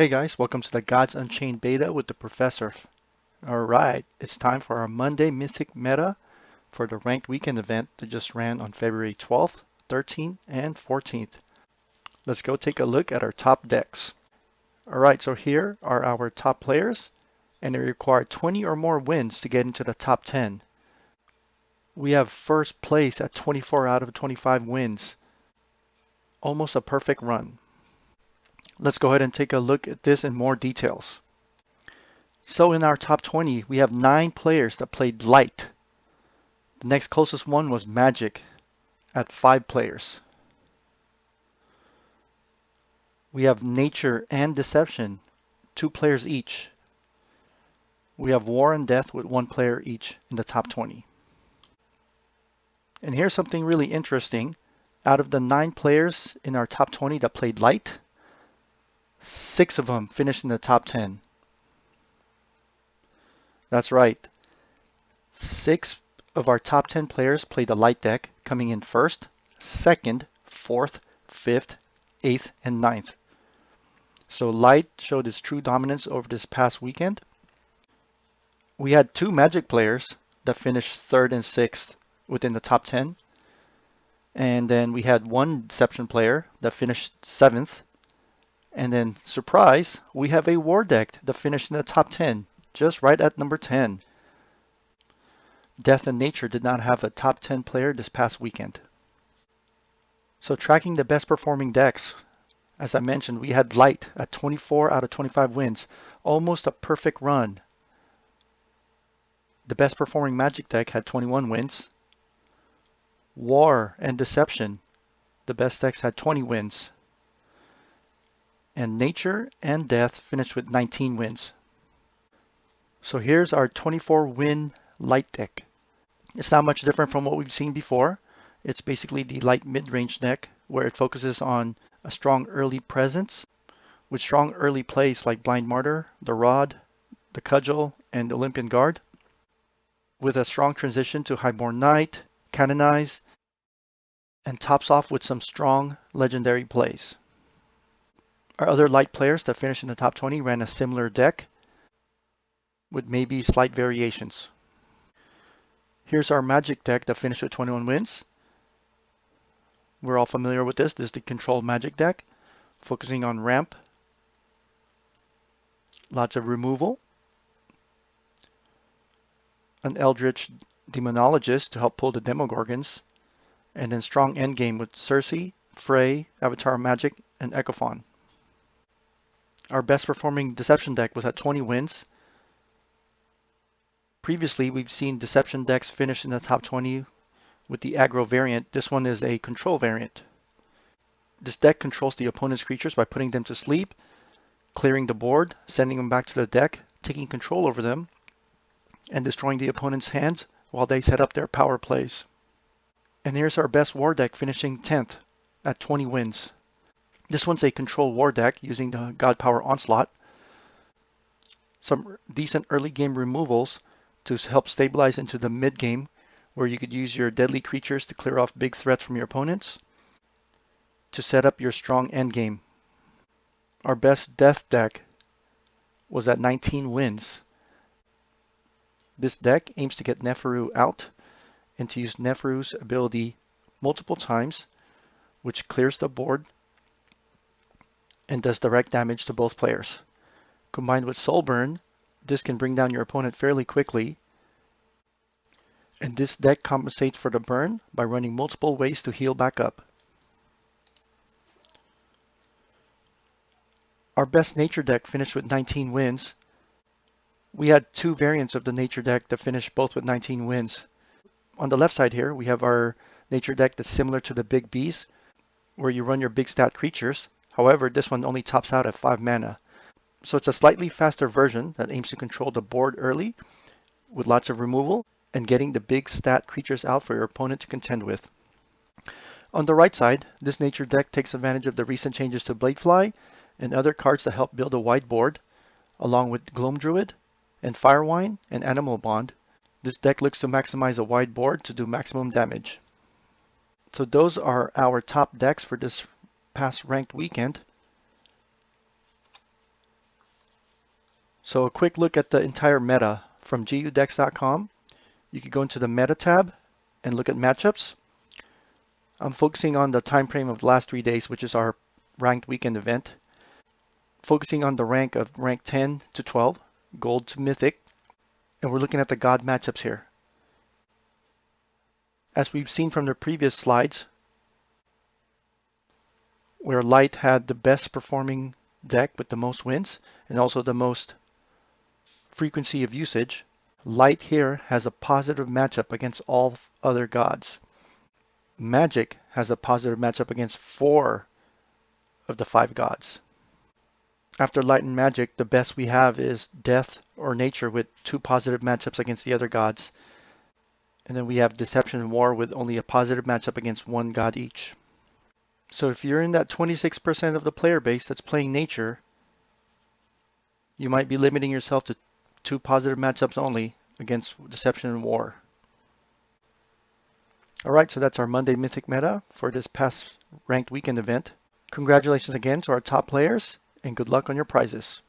Hey guys, welcome to the Gods Unchained beta with the TheProfesserf. Alright, it's time for our Monday Mythic meta for the ranked weekend event that just ran on February 12th, 13th, and 14th. Let's go take a look at our top decks. Alright, so here are our top players, and they require 20 or more wins to get into the top 10. We have first place at 24 out of 25 wins. Almost a perfect run. Let's go ahead and take a look at this in more details. So in our top 20, we have 9 players that played light. The next closest one was Magic at 5 players. We have Nature and Deception, 2 players each. We have War and Death with 1 player each in the top 20. And here's something really interesting. Out of the 9 players in our top 20 that played light, 6 of them finished in the top 10. That's right. 6 of our top 10 players played a light deck, coming in first, second, fourth, fifth, 8th, and 9th. So light showed its true dominance over this past weekend. We had 2 Magic players that finished 3rd and 6th within the top 10. And then we had 1 Deception player that finished 7th. And then, surprise, we have a War deck that finished in the top 10, just right at number 10. Death and Nature did not have a top 10 player this past weekend. So tracking the best performing decks, as I mentioned, we had Light at 24 out of 25 wins, almost a perfect run. The best performing Magic deck had 21 wins. War and Deception, the best decks, had 20 wins. And Nature and Death finished with 19 wins. So here's our 24 win Light deck. It's not much different from what we've seen before. It's basically the light mid-range deck where it focuses on a strong early presence with strong early plays like Blind Martyr, the Rod, the Cudgel, and Olympian Guard, with a strong transition to Highborn Knight, Canonize, and tops off with some strong legendary plays. Our other light players that finished in the top 20 ran a similar deck with maybe slight variations. Here's our Magic deck that finished with 21 wins. We're all familiar with this. This is the Control Magic deck, focusing on ramp, lots of removal, an Eldritch Demonologist to help pull the Demogorgons, and then strong endgame with Circe, Frey, Avatar Magic, and Echophon. Our best performing Deception deck was at 20 wins. Previously, we've seen Deception decks finish in the top 20 with the aggro variant. This one is a control variant. This deck controls the opponent's creatures by putting them to sleep, clearing the board, sending them back to the deck, taking control over them, and destroying the opponent's hands while they set up their power plays. And here's our best War deck finishing 10th at 20 wins. This one's a control War deck using the God Power Onslaught, some decent early game removals to help stabilize into the mid game, where you could use your deadly creatures to clear off big threats from your opponents to set up your strong end game. Our best Death deck was at 19 wins. This deck aims to get Neferu out and to use Neferu's ability multiple times, which clears the board and does direct damage to both players. Combined with Soulburn, this can bring down your opponent fairly quickly. And this deck compensates for the burn by running multiple ways to heal back up. Our best Nature deck finished with 19 wins. We had 2 variants of the Nature deck that finished both with 19 wins. On the left side here, we have our Nature deck that's similar to the Big B's, where you run your big stat creatures. However, this one only tops out at 5 mana. So it's a slightly faster version that aims to control the board early with lots of removal and getting the big stat creatures out for your opponent to contend with. On the right side, this Nature deck takes advantage of the recent changes to Bladefly and other cards that help build a wide board, along with Gloam Druid and Firewine and Animal Bond. This deck looks to maximize a wide board to do maximum damage. So those are our top decks for this past ranked weekend. So a quick look at the entire meta from gudex.com. You can go into the meta tab and look at matchups. I'm focusing on the time frame of the last 3 days, which is our ranked weekend event. Focusing on the rank of rank 10 to 12, gold to mythic, and we're looking at the god matchups here. As we've seen from the previous slides, where light had the best performing deck with the most wins and also the most frequency of usage, light here has a positive matchup against all other gods. Magic has a positive matchup against 4 of the 5 gods. After light and magic, the best we have is death or nature with 2 positive matchups against the other gods. And then we have deception and war with only a positive matchup against 1 god each. So if you're in that 26% of the player base that's playing nature, you might be limiting yourself to 2 positive matchups only against deception and war. All right, so that's our Monday Mythic meta for this past ranked weekend event. Congratulations again to our top players, and good luck on your prizes.